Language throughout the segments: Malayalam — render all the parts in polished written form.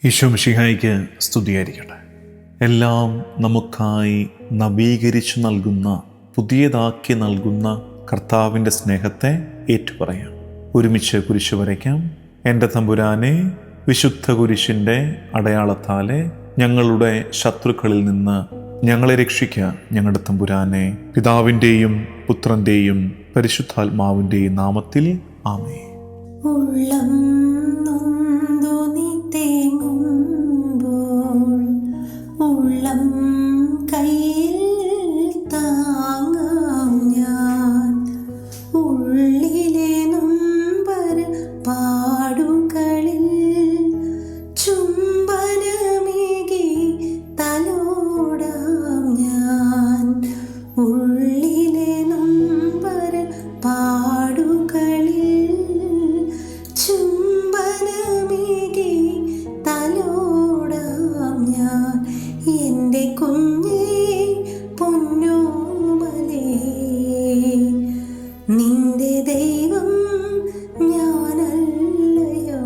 ഈശോ മിശിഹായ്ക്ക് സ്തുതിയായിരിക്കട്ടെ. എല്ലാം നമുക്കായി നവീകരിച്ചു നൽകുന്ന, പുതിയതാക്കി നൽകുന്ന കർത്താവിൻ്റെ സ്നേഹത്തെ ഏറ്റുപറയാം. ഒരുമിച്ച് കുരിശ് വരയ്ക്കാം. എൻ്റെ തമ്പുരാനെ, വിശുദ്ധ കുരിശിൻ്റെ അടയാളത്താലെ ഞങ്ങളുടെ ശത്രുക്കളിൽ നിന്ന് ഞങ്ങളെ രക്ഷിക്കുക. ഞങ്ങളുടെ തമ്പുരാനെ, പിതാവിൻ്റെയും പുത്രൻ്റെയും പരിശുദ്ധാത്മാവിൻ്റെയും നാമത്തിൽ ആമേൻ. ഉള്ളം നൊന്തു നീ തേങ്ങുമ്പോൾ ഉള്ളം കയ്യിൽ താങ്ങാം ഞാൻ. ഉള്ളിലെ നൊമ്പര പാടുകളിൽ ചുംബനമേകി തലോടാം ഞാൻ. ഉള്ളിലെ നൊമ്പര പാടുകളിൽ ചുംബനമേകി തലോടാം ഞാൻ. എൻ്റെ കുഞ്ഞേ പൊന്നോമലേ, നിന്റെ ദൈവം ഞാനല്ലയോ.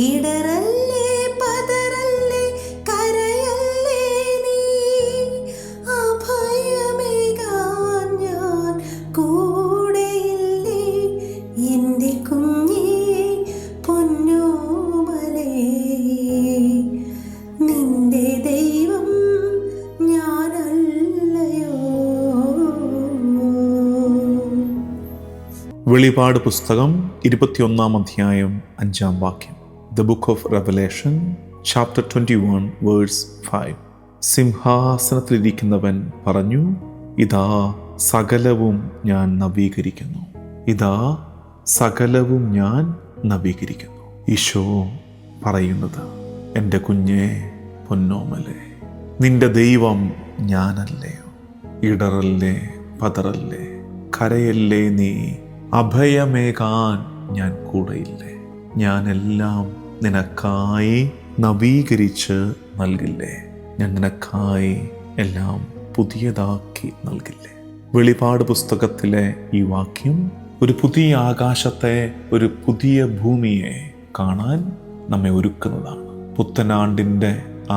ഇടറല്ലേ, പതറല്ലേ, കരയല്ലേ നീ, അഭയമേകാൻ ഞാൻ കൂടെയില്ലേ. എൻ്റെ കുഞ്ഞേ പൊന്നോമലേ, നിന്റെ ദൈവം ഞാനല്ലയോ. വെളിപാട് പുസ്തകം 21 അധ്യായം 5 വാക്യം. The book of Revelation, chapter 21, verse 5. സിംഹാസനത്തിലിരിക്കുന്നവൻ പറഞ്ഞു, ഇതാ സകലവും ഞാൻ നവീകരിക്കുന്നു. ഇതാ സകലവും ഞാൻ നവീകരിക്കുന്നു. ഈശോ പറയുന്നത്, എൻ്റെ കുഞ്ഞേ പൊന്നോമലേ, നിന്റെ ദൈവം ഞാനല്ലയോ. ഇടറല്ലേ, പതറല്ലേ, കരയല്ലേ നീ, അഭയമേകാൻ ഞാൻ കൂടെയില്ലേ. ഞാനെല്ലാം നിനക്കായി നവീകരിച്ച് നൽകില്ലേ. ഞാൻ നിനക്കായി എല്ലാം പുതിയതാക്കി നൽകില്ലേ. വെളിപാട് പുസ്തകത്തിലെ ഈ വാക്യം ഒരു പുതിയ ആകാശത്തെ, ഒരു പുതിയ ഭൂമിയെ കാണാൻ നമ്മെ ഒരുക്കുന്നതാണ്. പുത്തനാണ്ടിൻ്റെ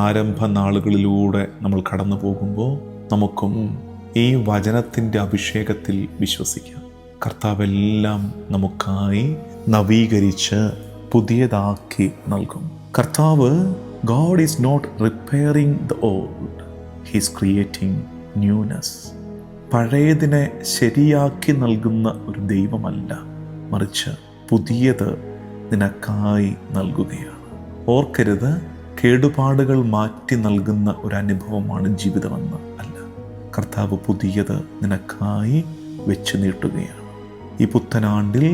ആരംഭ നാളുകളിലൂടെ നമ്മൾ കടന്നു പോകുമ്പോൾ നമുക്കും ഈ വചനത്തിൻ്റെ അഭിഷേകത്തിൽ വിശ്വസിക്കാം. കർത്താവെല്ലാം നമുക്കായി നവീകരിച്ച് പുതിയതാക്കി നൽകും. കർത്താവ്, God is not repairing the old, He is creating newness. പഴയതിനെ ശരിയാക്കി നൽകുന്ന ഒരു ദൈവമല്ല, മറിച്ച് പുതിയത് നിനക്കായി നൽകുകയാണ്. ഓർക്കരുത്, കേടുപാടുകൾ മാറ്റി നൽകുന്ന ഒരു അനുഭവമാണ് ജീവിതമെന്ന് അല്ല. കർത്താവ് പുതിയത് നിനക്കായി വെച്ച് നീട്ടുകയാണ്. ഈ പുത്തനാണ്ടിൽ,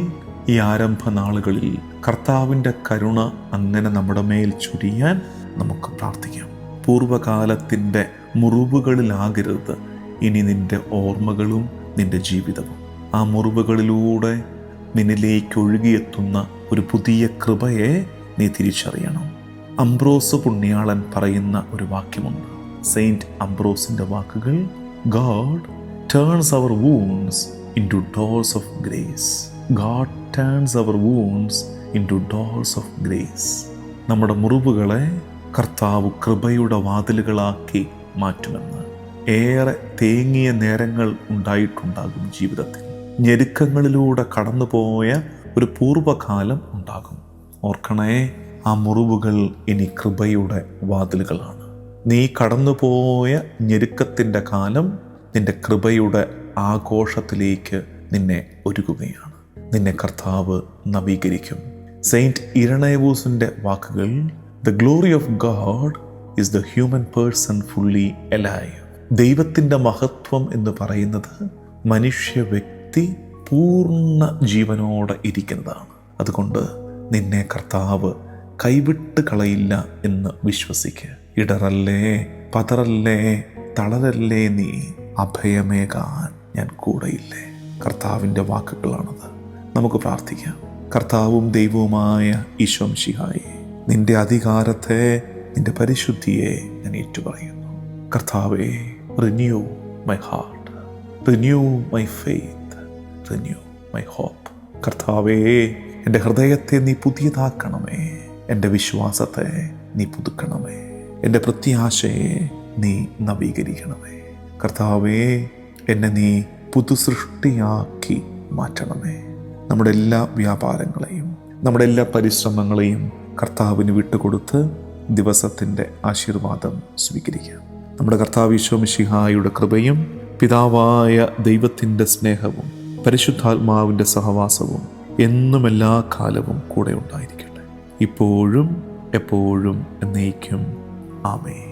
ഈ ആരംഭ നാളുകളിൽ കർത്താവിൻ്റെ കരുണ അങ്ങനെ നമ്മുടെ മേൽ ചൊരിയാൻ നമുക്ക് പ്രാർത്ഥിക്കാം. പൂർവകാലത്തിൻ്റെ മുറിവുകളിലാകരുത് ഇനി നിന്റെ ഓർമ്മകളും നിന്റെ ജീവിതവും. ആ മുറിവുകളിലൂടെ നിന്നിലേക്ക് ഒഴുകിയെത്തുന്ന ഒരു പുതിയ കൃപയെ നീ തിരിച്ചറിയണം. അംബ്രോസ് പുണ്യാളൻ പറയുന്ന ഒരു വാക്യമുണ്ട്. സെയിൻറ്റ് അംബ്രോസിൻ്റെ വാക്കുകൾ, God turns our wounds into doors of grace. God turns our wounds into doors of grace. നമ്മുടെ മുറിവുകളെ കർത്താവ് കൃപയുടെ വാതിലുകളാക്കി മാറ്റുമെന്ന്. ഏറെ തേങ്ങിയ നേരങ്ങൾ ഉണ്ടായിട്ടുണ്ടാകും ജീവിതത്തിൽ. ഞെരുക്കങ്ങളിലൂടെ കടന്നുപോയ ഒരു പൂർവ്വകാലം ഉണ്ടാകും. ഓർക്കണേ, ആ മുറിവുകൾ ഇനി കൃപയുടെ വാതിലുകളാണ്. നീ കടന്നുപോയ ഞെരുക്കത്തിൻ്റെ കാലം നിന്റെ കൃപയുടെ ആഘോഷത്തിലേക്ക് നിന്നെ ഒരുക്കുകയാണ്. നിന്നെ കർത്താവ് നവീകരിക്കും. സെയിൻറ്റ് ഇരണേവൂസിൻ്റെ വാക്കുകൾ, The glory of God is the human person fully alive. ദൈവത്തിൻ്റെ മഹത്വം എന്ന് പറയുന്നത് മനുഷ്യ വ്യക്തി പൂർണ്ണ ജീവനോടെ ഇരിക്കുന്നതാണ്. അതുകൊണ്ട് നിന്നെ കർത്താവ് കൈവിട്ട് കളയില്ല എന്ന് വിശ്വസിക്കുക. ഇടറല്ലേ, പതറല്ലേ, തളരല്ലേ നീ, അഭയമേകാൻ ഞാൻ കൂടെയില്ലേ. കർത്താവിൻ്റെ വാക്കുകളാണത്. നമുക്ക് പ്രാർത്ഥിക്കാം. കർത്താവും ദൈവവുമായ ഈശോ മിശിഹായേ, നിന്റെ അധികാരത്തെ, നിന്റെ പരിശുദ്ധിയെ ഞാൻ ഏറ്റുപറയുന്നു. കർത്താവേ, renew my heart, renew my faith, renew my hope. കർത്താവേ, എൻ്റെ ഹൃദയത്തെ നീ പുതിയതാക്കണമേ. എൻ്റെ വിശ്വാസത്തെ നീ പുതുക്കണമേ. എൻ്റെ പ്രത്യാശയെ നീ നവീകരിക്കണമേ. കർത്താവേ, എന്നെ നീ പുതുസൃഷ്ടിയാക്കി മാറ്റണമേ. നമ്മുടെ എല്ലാ വ്യാപാരങ്ങളെയും നമ്മുടെ എല്ലാ പരിശ്രമങ്ങളെയും കർത്താവിന് വിട്ടുകൊടുത്ത് ദിവസത്തിൻ്റെ ആശീർവാദം സ്വീകരിക്കാം. നമ്മുടെ കർത്താവ് ഈശോ മിശിഹായുടെ കൃപയും പിതാവായ ദൈവത്തിൻ്റെ സ്നേഹവും പരിശുദ്ധാത്മാവിൻ്റെ സഹവാസവും എന്നും എല്ലാ കാലവും കൂടെ ഉണ്ടായിരിക്കട്ടെ, ഇപ്പോഴും എപ്പോഴും എന്നേക്കും. ആമേൻ.